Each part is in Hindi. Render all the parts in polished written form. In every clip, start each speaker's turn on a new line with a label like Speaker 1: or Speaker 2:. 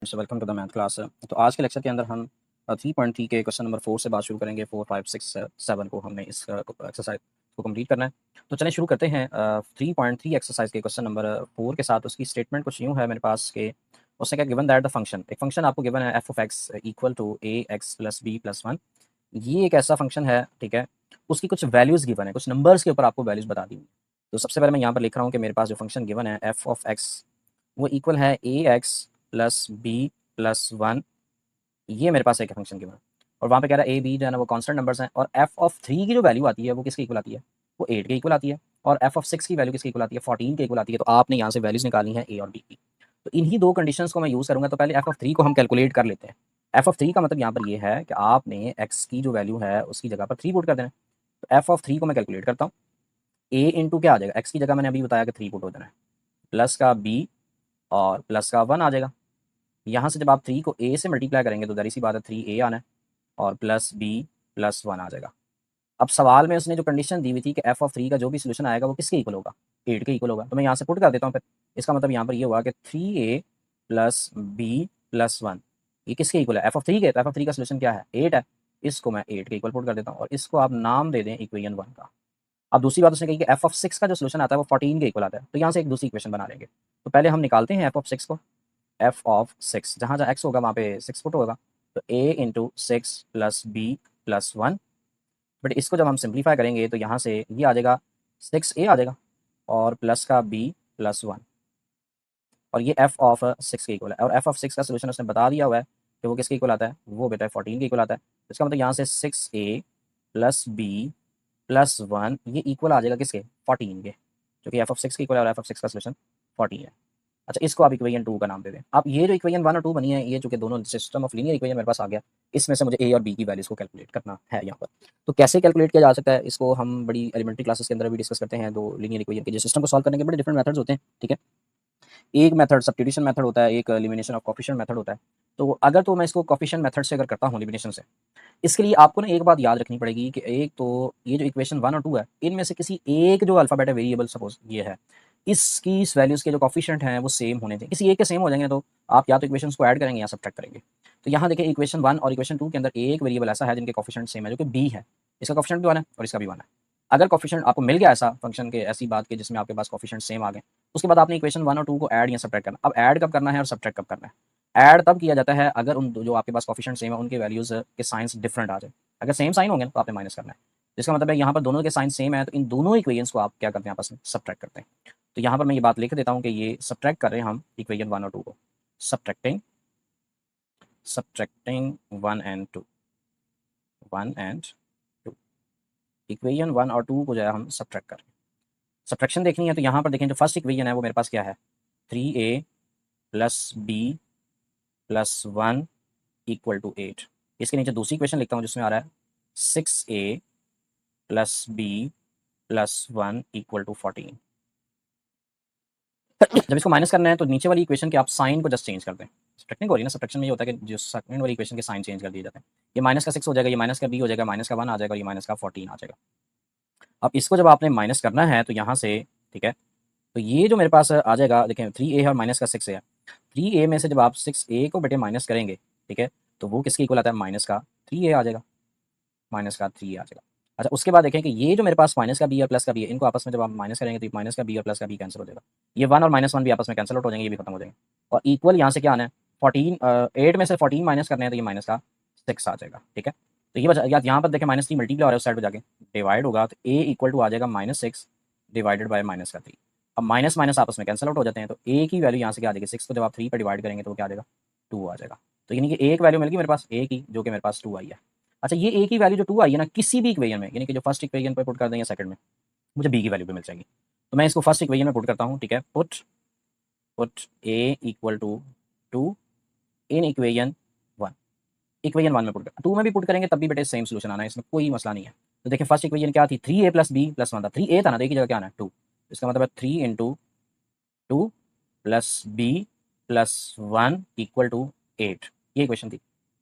Speaker 1: Welcome to the math class. तो आज के लेक्चर के अंदर हम 3.3 के क्वेश्चन नंबर 4 से बात शुरू करेंगे। 4, 5, 6, 7 को हमने इस एक्सरसाइज को कंप्लीट करना है। तो चलें शुरू करते हैं 3.3 एक्सरसाइज के क्वेश्चन नंबर 4 के साथ। उसकी स्टेटमेंट कुछ यूँ है मेरे पास कि उसने क्या गिवन दैट द फंक्शन, एक फंक्शन आपको गिवन है F of X equal to A X plus B plus one. ये एक ऐसा फंक्शन है, ठीक है। उसकी कुछ वैल्यूज़ गिवन है, कुछ नंबर्स के ऊपर आपको वैल्यूज़ बता दी। तो सबसे पहले मैं यहाँ पर लिख रहा हूँ कि मेरे पास जो फंक्शन गिवन है एफ ऑफ एक्स वो इक्वल है A X plus B plus one. ये मेरे पास एक फंक्शन गिवन है और वहाँ पे कह रहा है ए बी जो है ना वो कांस्टेंट नंबर्स हैं और एफ ऑफ 3 की जो वैल्यू आती है वो किसके इक्वल आती है, वो 8 के इक्वल आती है। और एफ ऑफ 6 की वैल्यू किसके इक्वल आती है, 14 के इक्वल आती है। तो आपने यहाँ से वैल्यूज निकालनी है ए और बी की। तो इन्हीं दो कंडीशंस को मैं यूज़ करूँगा। तो पहले एफ ऑफ 3 को हम कैलकुलेट कर लेते हैं। एफ ऑफ 3 का मतलब यहाँ पर ये है कि आपने एक्स की जो वैल्यू है उसकी जगह पर 3 पुट कर देना है। तो एफ ऑफ 3 को मैं कैलकुलेट करता हूँ। ए इंटू क्या आ जाएगा, एक्स की जगह मैंने अभी बताया कि 3 पुट हो देना है, प्लस का बी और प्लस का 1 आ जाएगा। यहाँ से जब आप 3 को ए से मल्टीप्लाई करेंगे तो ज़ाहिर सी बात है 3 ए आना है और प्लस बी प्लस 1 आ जाएगा। अब सवाल में उसने जो कंडीशन दी हुई थी कि एफ ऑफ 3 का जो भी सोल्यूशन आएगा वो किसके इक्वल होगा, 8 के इक्वल होगा। तो मैं यहाँ से पुट कर देता हूँ फिर। इसका मतलब यहाँ पर ये हुआ कि 3a plus B plus one ये किसके इक्वल है, एफ ऑफ 3 के। तो एफ ऑफ 3 का सोल्यूशन क्या है, 8 है। इसको मैं 8 के इक्वल पुट कर देता हूँ और इसको आप नाम दे दें इक्वेशन 1 का। अब दूसरी बात उसने कही कि एफ ऑफ 6 का जो सोल्यूशन आता है वो 14 के इक्वल आता है। तो यहाँ से एक दूसरी इक्वेशन बना लेंगे। तो पहले हम निकालते हैं एफ ऑफ 6 को। एफ ऑफ 6 जहाँ जहाँ एक्स होगा वहाँ पे 6 पुट होगा। तो A into 6 plus B plus one. But इसको जब हम सिंप्लीफाई करेंगे तो यहाँ से ये आ जाएगा 6a आ जाएगा और प्लस का b प्लस वन। और ये एफ ऑफ 6 के इक्वल है और एफ ऑफ 6 का सोल्यूशन उसने बता दिया हुआ है कि वो किसके इक्वल आता है, वो बेटा 14 के इक्वल आता है। इसका मतलब यहाँ से 6a plus B plus one ये इक्वल आ जाएगा किसके, 14 के, जो कि एफ ऑफ 6 के इक्वल है और एफ ऑफ 6 का सोल्यूशन 14 है। अच्छा, इसको आप इक्वेशन 2 का नाम दे दें। अब ये जो इक्वेशन 1 और 2 बनी है, ये चूंकि दोनों सिस्टम ऑफ लीनियर इक्वेशन मेरे पास आ गया, इसमें से मुझे ए और बी की वैल्यूज को कैलकुलेट करना है यहाँ पर। तो कैसे कैलकुलेट किया जा सकता है, इसको हम बड़ी एलिमेंट्री क्लासेस के अंदर भी डिस्कस करते हैं। दो लीनियर इक्वेशन के जो सिस्टम को सॉल्व करने के बड़े डिफरेंट मेथड्स होते हैं, ठीक है। एक मेथड सब्स्टिट्यूशन मेथड होता है, एक एलिमिनेशन ऑफ कोफिशिएंट मेथड होता है। तो अगर तो मैं इसको कोफिशिएंट मेथड से अगर करता हूँ एलिमिनेशन से, इसके लिए आपको ना एक बात याद रखनी पड़ेगी कि एक तो ये जो इक्वेशन 1 और 2 है इनमें से किसी एक जो अल्फाबेट है वेरिएबल सपोज ये है, इसकी इस वैल्यूज़ के जो कोफिशिएंट हैं वो सेम होने चाहिए। किसी एक के सेम हो जाएंगे तो आप या तो इक्वेशंस को ऐड करेंगे या सब्ट्रैक्ट करेंगे। तो यहाँ देखिए इक्वेशन 1 और इक्वेशन 2 के अंदर एक वेरिएबल ऐसा है जिनके कोफिशिएंट सेम है, जो कि बी है। इसका कोफिशिएंट भी 1 है और इसका भी 1 है। अगर कोफिशिएंट आपको मिल गया ऐसा फंक्शन के ऐसी बात के जिसमें आपके पास कोफिशिएंट सेम आ गए, उसके बाद आपने इक्वेशन 1 और 2 को ऐड या सब्ट्रैक्ट करना। अब ऐड कब करना है और सब्ट्रैक्ट कब करना है, ऐड तब किया जाता है अगर उन जो आपके पास कोफिशिएंट सेम है उनके वैल्यूज़ के साइंस डिफरेंट आ जाए। अगर सेम साइन होंगे तो आपने माइनस करना है। जिसका मतलब है यहाँ पर दोनों के साइन सेम है तो इन दोनों इक्वेशंस को आप क्या करते हैं, आपस में सब्ट्रैक्ट करते हैं। तो यहाँ पर मैं ये बात लिख देता हूँ कि ये सब्ट्रैक्ट कर रहे हैं हम इक्वेशन 1 और 2 को। Subtracting subtracting 1 and 2, 1 and 2, equation 1 और 2 को जो है हम सब्ट्रैक्ट कर रहे हैं। सब्ट्रैक्शन देखनी है तो यहाँ पर देखें जो फर्स्ट इक्वेशन है वो मेरे पास क्या है, 3a plus B plus one equal to 8। इसके नीचे दूसरी इक्वेशन लिखता हूँ जिसमें आ रहा है 6a plus B plus one equal to 14। जब इसको माइनस करना है तो नीचे वाली इक्वेशन के आप साइन को जस्ट चेंज कर दें। सब्ट्रैक्टिंग हो रही है ना, सब्ट्रैक्शन में ये होता है कि जो सेकंड वाली इक्वेशन के साइन चेंज कर दिए जाते हैं। ये माइनस का 6 हो जाएगा, ये माइनस का बी हो जाएगा, माइनस का 1 आ जाएगा और ये माइनस का 14 आ जाएगा। अब इसको जब आपने माइनस करना है तो यहाँ से, ठीक है, तो ये जो मेरे पास आ जाएगा, देखें 3a है और माइनस का 6 है। 3a में से जब आप 6a को बेटे माइनस करेंगे, ठीक है, तो वो किसके इक्वल आता है, माइनस का 3a आ जाएगा, माइनस का 3 आ जाएगा। अच्छा, उसके बाद देखें कि ये जो मेरे पास माइनस का बी और प्लस का बी है, इनको आपस में जब आप माइनस करेंगे तो माइनस का बी और प्लस का बी कैंसिल हो जाएगा। ये 1 और -1 भी आपस में कैंसिल आउट हो जाएंगे, ये भी खत्म हो जाएंगे। और इक्वल यहाँ से क्या आना है, 14 8 में से 14 माइनस करने हैं तो ये माइनस का 6 आ जाएगा, ठीक है। तो ये बचा यहाँ पर देखें -3 मल्टीप्लाई हो रहा है, उस साइड पर जाके डिवाइड होगा तो ए इक्वल टू आ जाएगा -6 डिवाइडेड बाय -3। अब माइनस माइनस आपस में कैंसिल आउट हो जाते हैं तो ए की वैल्यू यहाँ से क्या आ जाएगी, 6 को जब आप 3 पर डिवाइड करेंगे तो वो क्या आ जाएगा, 2 आ जाएगा। तो यानी कि एक वैल्यू मिल गई मेरे पास ए की, जो कि मेरे पास 2 आई है। अच्छा, ये ए की वैल्यू जो 2 आई है ना किसी भी इक्वेशन में, यानी कि जो फर्स्ट इक्वेशन पे पुट कर दें या सेकंड में, मुझे बी की वैल्यू भी मिल जाएगी। तो मैं इसको फर्स्ट इक्वेशन में पुट करता हूँ, ठीक है। Put put A equal to 2 in equation 1। Equation 1 में पुट कर 2 में भी पुट करेंगे तब भी बेटे सेम सोल्यूशन आना है, इसमें कोई मसला नहीं है। तो देखिए फर्स्ट इक्वेशन क्या थी, 3a plus B plus one था, 3a था ना, तो एक की जगह क्या आना है 2। इसका मतलब है 3 into 2 plus B plus one equal to 8। ये इक्वेशन थी।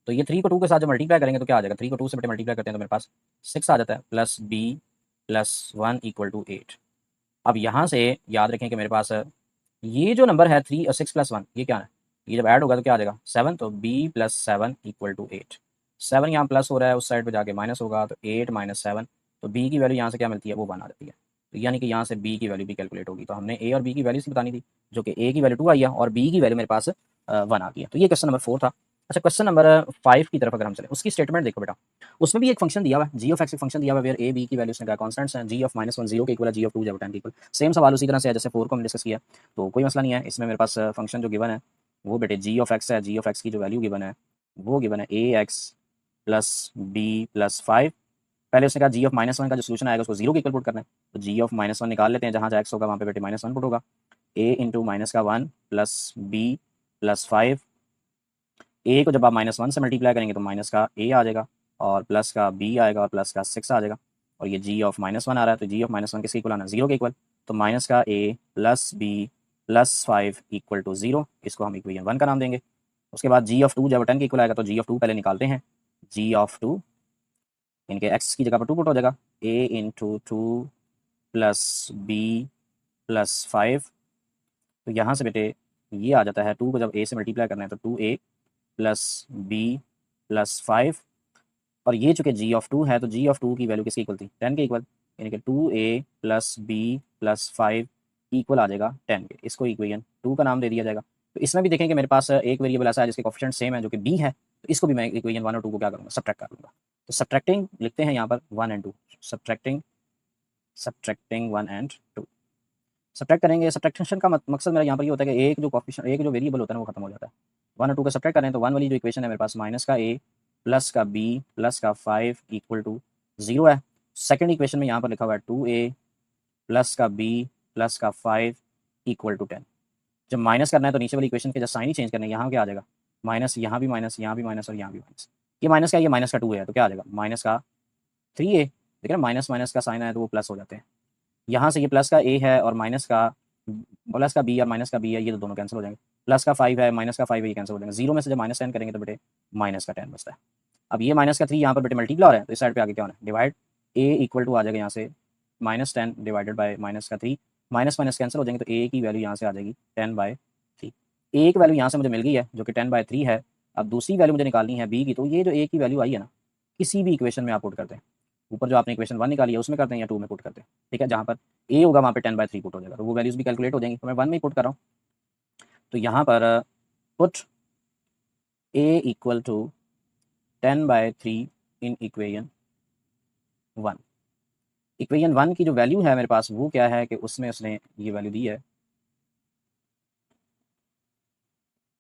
Speaker 1: तो ये 3 को 2 के साथ जब मल्टीप्लाई करेंगे तो क्या आ जाएगा, 3 को 2 से बेटे मल्टीप्लाई करते हैं तो मेरे पास 6 आ जाता है, plus B plus one equal to 8। अब यहाँ से याद रखें कि मेरे पास ये जो नंबर है 3 और 6 प्लस 1 ये क्या है, ये जब ऐड होगा तो क्या आ जाएगा 7, तो b प्लस 7 इक्वल टू 8। 7 यहाँ प्लस हो रहा है, उस साइड पे जाके माइनस होगा, तो 8 माइनस 7, तो b की वैल्यू यहाँ से क्या मिलती है, वो 1 आ जाती है। तो यानी कि यहाँ से b की वैल्यू भी कैलकुलेट होगी। तो हमने a और b की वैल्यू से बतानी थी, जो कि a की वैल्यू 2 आई है और b की वैल्यू मेरे पास 1 आ गई है। तो ये क्वेश्चन नंबर 4 था। अच्छा, क्वेश्चन नंबर 5 की तरफ अगर हम चले, उसकी स्टेटमेंट देखो बेटा। उसमें भी एक फंक्शन दिया हुआ है, जी ऑफ एक्स फंक्शन दिया हुआ है, वेयर ए बी की वैल्यूज ने कांस्टेंट्स हैं, जी ऑफ -1 0 के इक्वल है, जी ऑफ 2 जब 10 के इक्वल। सेम सवाल उसी तरह से है जैसे 4 को हमने डिस्कस किया, तो कोई मसला नहीं है। इसमें मेरे पास फंक्शन जो गिवन है वो बेटे जी ऑफ एक्स है। जी ऑफ एक्स की जो वैल्यू गिवन है वो गिवन है A X plus B plus 5। पहले उसने कहा जी ऑफ -1 का जो सोल्यूशन आएगा उसको 0 के इक्वल पुट करना है, तो जी ऑफ -1 निकाल लेते हैं, जहाँ जहाँ एक्स होगा वहाँ पे बेटे -1 पुट होगा। ए इंटू माइनस का 1 प्लस बी प्लस 5। ए को जब आप -1 से मल्टीप्लाई करेंगे तो माइनस का ए आ जाएगा और प्लस का बी आएगा और प्लस का 6 आ जाएगा। और ये जी ऑफ -1 आ रहा है, तो जी ऑफ -1 किसके इक्वल आना, 0 के इक्वल। तो माइनस का A plus B plus 5 equal to 0, इसको हम इक्वेशन 1 का नाम देंगे। उसके बाद जी ऑफ 2 जब 10 के इक्वल आएगा तो जी ऑफ 2 पहले निकालते हैं। जी ऑफ 2 इनके एक्स की जगह पर 2 पुट हो जाएगा, ए इंटू 2 प्लस बी प्लस 5। तो यहाँ से बेटे ये आ जाता है, 2 को जब ए से मल्टीप्लाई करना है तो 2a प्लस बी प्लस 5। और ये चूंकि जी ऑफ 2 है तो जी ऑफ 2 की वैल्यू किसकी इक्वल थी, 10 के इक्वल, यानी कि 2a plus B plus 5 equal आ जाएगा 10 के। इसको इक्वेशन 2 का नाम दे दिया जाएगा। तो इसमें भी देखें कि मेरे पास एक वेरिएबल ऐसा है जिसके कोफिशिएंट सेम है, जो कि b है, तो इसको भी मैं इक्वेशन 1 और 2 को क्या करूँगा, सब्ट्रैक्ट कर लूँगा। तो सब्ट्रैक्टिंग लिखते हैं यहाँ पर 1 and 2, subtracting subtracting 1 and 2 subtract करेंगे। सब्ट्रैक्शन का मकसद मेरा यहाँ पर ये होता है कि एक जो कोफिशिएंट, एक जो वेरिएबल होता है ना, वो खत्म हो जाता है। 1 और 2 का सब्ट्रैक्ट करें तो 1 वाली जो इक्वेशन है मेरे पास, माइनस का a प्लस का b प्लस का 5 इक्वल टू 0 है। सेकंड इक्वेशन में यहाँ पर लिखा हुआ है 2a प्लस का b प्लस का 5 इक्वल टू 10। जब माइनस करना है तो नीचे वाली इक्वेशन के जस्ट साइन ही चेंज करना है, यहाँ क्या आ जाएगा माइनस, यहाँ भी माइनस, यहाँ भी माइनस और यहाँ भी माइनस। ये माइनस का, ये माइनस का 2 है, तो क्या आ जाएगा माइनस का 3a। देखिए ना, माइनस माइनस का साइन आया तो वो प्लस हो जाते हैं। यहाँ से ये प्लस का ए है और माइनस का, प्लस का बी और माइनस का बी है, ये तो दोनों कैंसिल हो जाएंगे। प्लस का 5 है, माइनस का 5 है, ये कैंसिल हो जाएंगे। 0 में से जब -10 करेंगे तो बेटे माइनस का 10 बचता है। अब ये माइनस का 3 यहाँ पर बेटे मल्टीप्लाई हो रहा है, तो इस साइड पे आगे क्या होना है, डिवाइड। ए इक्वल टू आ जाएगा यहाँ से -10 डिवाइडेड बाय माइनस का 3, माइनस माइनस कैंसिल हो जाएंगे, तो ए की वैल्यू यहाँ से आ जाएगी 10/3। ए की वैल्यू यहाँ से मुझे मिल गई है जो कि 10/3 है। अब दूसरी वैल्यू मुझे निकालनी है बी की, तो ये जो ए की वैल्यू आई है ना, किसी भी इक्वेशन में आप पुट करते हैं, ऊपर जो आपने इक्वेशन 1 निकाली है उसमें करते हैं या 2 में पुट करते हैं, ठीक है। जहाँ पर ए होगा वहाँ पे 10/3 पुट हो जाएगा, तो वो वैल्यूज भी कैलकुलेट हो जाएंगी। तो मैं 1 में ही पुट कर रहा हूँ, तो यहाँ पर put A equal to 10/3 in equation 1। Equation 1 की जो वैल्यू है मेरे पास वो क्या है कि उसमें उसने ये वैल्यू दी है,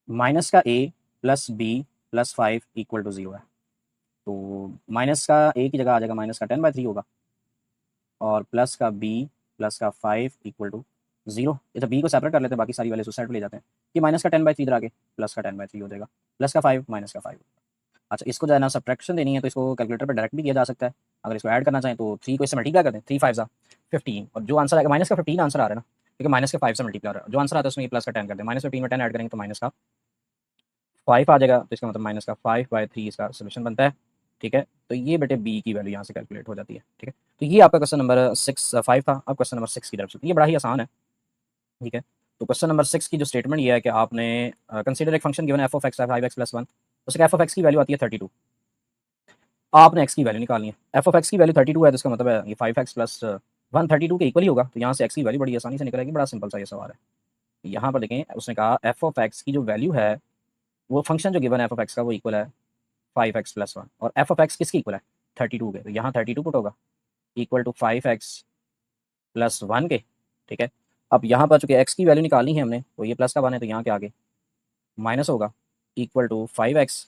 Speaker 1: माइनस का A plus B plus 5 equal to 0 है। तो माइनस का ए की जगह आ जाएगा माइनस का 10/3 होगा, और प्लस का बी प्लस का 5 इक्वल टू 0। ये तो बी को सेपरेट कर लेते हैं, बाकी सारी वैल्यू साइड पे ले जाते हैं। ये माइनस का 10/3 इधर आके प्लस का 10/3 हो जाएगा, प्लस का 5 माइनस का 5। अच्छा, इसको जो है ना सब्ट्रैक्शन देनी है तो इसको कैलकुलेटर पर डायरेक्ट भी किया जा सकता है। अगर इसको ऐड करना चाहें तो 3 को इससे मल्टीप्लाई कर दें, 3 5 15, और जो आंसर आएगा माइनस का 15 आंसर आ रहा है ना, क्योंकि माइनस के 5 से मल्टीप्लाई हो रहा है, जो आंसर आता है उसमें प्लस का 10 कर दें, -15 में 10 ऐड करेंगे तो माइनस का 5 आ जाएगा, तो इसका मतलब माइनस का 5/3 इसका सोल्यूशन बनता है, ठीक है। तो ये बेटे बी की वैल्यू यहाँ से कैलकुलेट हो जाती है, ठीक है। तो ये आपका क्वेश्चन नंबर 5 था। अब क्वेश्चन नंबर 6 की तरफ चलते हैं, ये बड़ा ही आसान है, ठीक है। तो क्वेश्चन नंबर 6 की जो स्टेटमेंट ये है कि आपने कंसीडर एक function given F of x 5x + 1, उसके एफ ऑफ एक्स की वैल्यू आती है 32। आपने एक्स की वैल्यू निकालनी है, एफ ऑफ एक्स की वैल्यू 32 है, तो इसका मतलब है ये 5x + 1 32 के इक्वल ही होगा, तो यहाँ से एक्स की वैल्यू बड़ी आसानी से निकलेगी। बड़ा सिंपल सा ये सवाल है। यहाँ पर देखें, उसने कहा एफ ऑफ एक्स की जो वैल्यू है, वो फंक्शन जो गिवन है एफ ऑफ एक्स का वो इक्वल है 5x + 1, और एफ ऑफ एक्स किसकी इक्वल है 32 के, तो यहाँ 32 पुट होगा इक्वल टू 5x + 1 के, ठीक है। अब यहाँ पर चूंकि एक्स की वैल्यू निकालनी है हमने, तो ये प्लस का 1 है तो यहाँ के आगे माइनस होगा इक्वल टू 5x।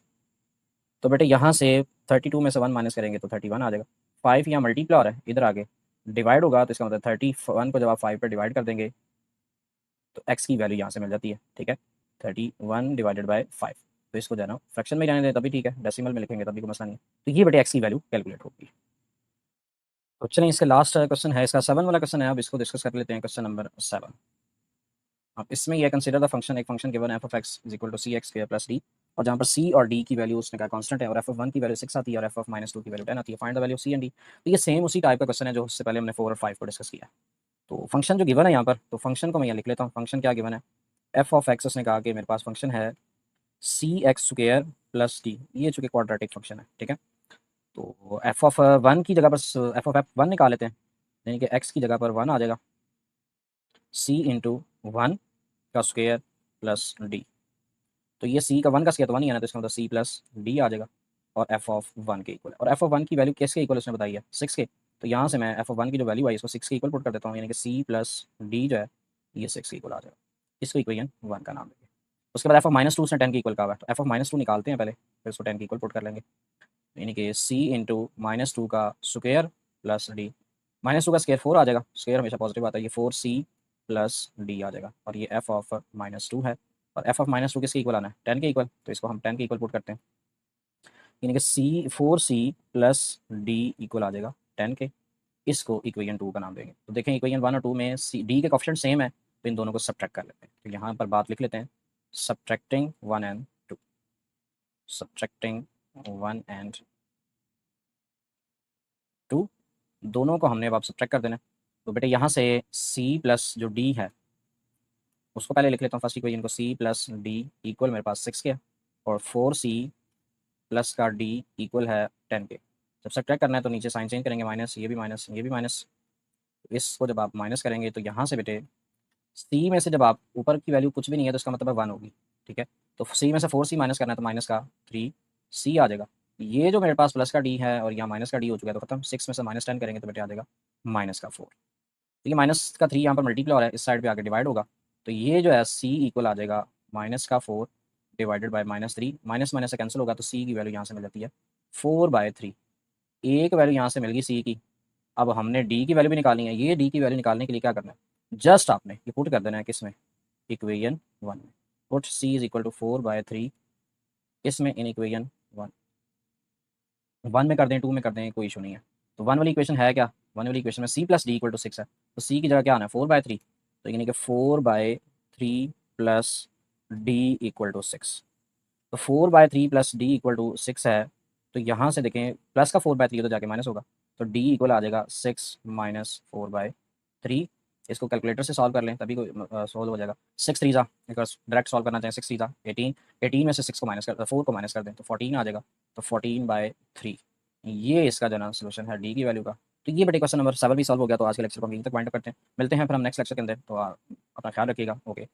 Speaker 1: तो बेटे यहाँ से 32 में से 1 माइनस करेंगे तो 31 आ जाएगा। 5 यहाँ मल्टीप्लाई हो रहा है, इधर आगे डिवाइड होगा, तो इसका मतलब 31 को जब आप 5 पर डिवाइड कर देंगे तो एक्स की वैल्यू यहाँ से मिल जाती है, ठीक है, 31 डिवाइडेड बाय 5। तो इसको जो है ना फ्रैक्शन में जाने दें तभी ठीक है, डेसिमल में लिखेंगे तभी कोई मसला नहीं है। तो ये बेटे एक्स की वैल्यू कैलकुलेट होगी। तो चलें, इसका लास्ट क्वेश्चन है, इसका 7 वाला क्वेश्चन है, अब इसको डिस्कस कर लेते हैं। Question number 7। अब इसमें यह कंसीडर द फंक्शन, एक function given F of X is equal to C X square plus D, और जहाँ पर सी और डी की वैल्यू उसने कहा कांस्टेंट है, और एफ ऑफ 1 की वैल्यू 6 आती है और एफ ऑफ -2 की वैल्यू 10 आती है। Find the value of C and D. तो ये सेम उसी टाइप का क्वेश्चन है जो उससे पहले हमने 4 और 5 को डिस्कस किया है। तो फंक्शन जो गिवन है यहाँ पर, तो फंक्शन को मैं यहाँ लिख लेता हूँ। फंक्शन क्या गिवन है, एफ ऑफ एक्स, उसने कहा कि मेरे पास फंक्शन है सी एक्स स्क्वायर प्लस डी, ये चूँकि क्वाड्रेटिक फंक्शन है, ठीक है। तो एफ ऑफ वन की जगह पर एफ ऑफ एफ वन निकाल लेते हैं, यानी कि एक्स की जगह पर वन आ जाएगा, सी इंटू वन का स्क्वायर प्लस डी। तो ये सी का वन का स्क्वायर तो वन ही है ना, तो इसका मतलब सी प्लस डी आ जाएगा, और एफ ऑफ वन के इक्वल है। और एफ ऑफ वन की वैल्यू किसके इक्वल उसने बताई है, सिक्स के। तो यहाँ से मैं एफ ऑफ वन की जो वैल्यू आई इसको सिक्स के इक्वल पुट कर देता हूँ, यानी कि सी प्लस डी जो है ये सिक्स के इक्वल आ जाएगा। इसको इक्वेशन वन का नाम देंगे। उसके बाद एफ ऑफ माइनस टू उसने टेन के इक्वल कहा है, तो एफ ऑफ माइनस टू निकालते हैं पहले, फिर उसको टेन के इक्वल पुट कर लेंगे, यानी कि सी इंटू माइनस टू का square plus D. Minus two का स्क्वायर फोर आ जाएगा, स्क्वायर हमेशा पॉजिटिव आता है, ये फोर सी प्लस डी आ जाएगा, और ये एफ ऑफ माइनस टू है। और एफ ऑफ माइनस टू किसके इक्वल आना है, टेन के इक्वल, तो इसको हम टेन के इक्वल पुट करते हैं, यानी कि C four C plus D equal आ जाएगा टेन के। इसको इक्वेशन टू का नाम देंगे। तो देखें इक्वेशन वन और टू में सी डी के कोएफिशिएंट सेम है, तो इन दोनों को सब्ट्रैक्ट कर लेते हैं। तो यहाँ पर बात लिख लेते हैं, subtracting one and two, subtracting one and two, दोनों को हमने अब आप सब्ट्रैक्ट कर देना है। तो बेटे यहाँ से सी प्लस जो डी है उसको पहले लिख लेता हूँ फर्स्ट इक्वेशन को, सी प्लस डी इक्वल मेरे पास सिक्स के, और फोर सी प्लस का डी इक्वल है टेन के। जब सब्ट्रैक्ट करना है तो नीचे साइन चेंज करेंगे, माइनस, ये भी माइनस, ये भी माइनस। इसको जब आप माइनस करेंगे तो यहाँ से बेटे सी में से जब आप ऊपर की वैल्यू कुछ भी नहीं है तो इसका मतलब है वन होगी, ठीक है। तो सी में से फोर सी माइनस करना है तो माइनस का थ्री सी आ जाएगा। ये जो मेरे पास प्लस का डी है और यहाँ माइनस का डी हो चुका है, तो खत्म। सिक्स में से माइनस टेन करेंगे तो बेटे आ जाएगा माइनस का फोर। तो ये माइनस का थ्री यहाँ पर मल्टीप्लाई हो रहा है, इस साइड पे आके डिवाइड होगा, तो ये जो है सी इक्वल आ जाएगा माइनस का four divided by minus three. Minus minus से कैंसिल होगा, तो सी की वैल्यू यहाँ से मिल जाती है फोर बाय थ्री। एक वैल्यू यहाँ से मिल गई सी की। अब हमने डी की वैल्यू भी निकालनी है, ये डी की वैल्यू निकालने के लिए क्या करना है, जस्ट आपने ये पुट कर देना है किस में, इक्वेशन वन में। Put C is equal to four by three इसमें, इन इक्वेशन वन। वन में कर दें, टू में कर दें, कोई इशू नहीं है। तो वन वाली इक्वेशन है क्या, वन वाली इक्वेशन में C plus D equal to six है, तो सी की जगह क्या आना है, फोर बाय थ्री। तो यानी कि four by three plus D equal to six. तो four by three plus D equal to six है, तो यहाँ से देखें प्लस का फोर बाय थ्री तो जाके माइनस होगा, तो डी इक्वल आ जाएगा six minus four by three. इसको कैलकुलेटर से सॉल्व कर लें तभी सॉल्व हो जाएगा। सिक्स थ्री जा, अगर डायरेक्ट सॉल्व करना चाहें, सिक्स थ्री जा एटीन, एटीन में से सिक्स को माइनस कर, फोर को माइनस कर दें तो फोर्टीन आ जाएगा, तो फोर्टीन बाय थ्री। ये इसका जो ना सोल्यूशन है डी की वैल्यू का। तो ये बेटे क्वेश्चन नंबर 7 भी सॉल्व हो गया। तो आज के लेक्चर को हम यहीं तक वाइंड अप करते हैं, मिलते हैं फिर हम नेक्स्ट लेक्चर के अंदर। तो अपना ख्याल रखिएगा, ओके।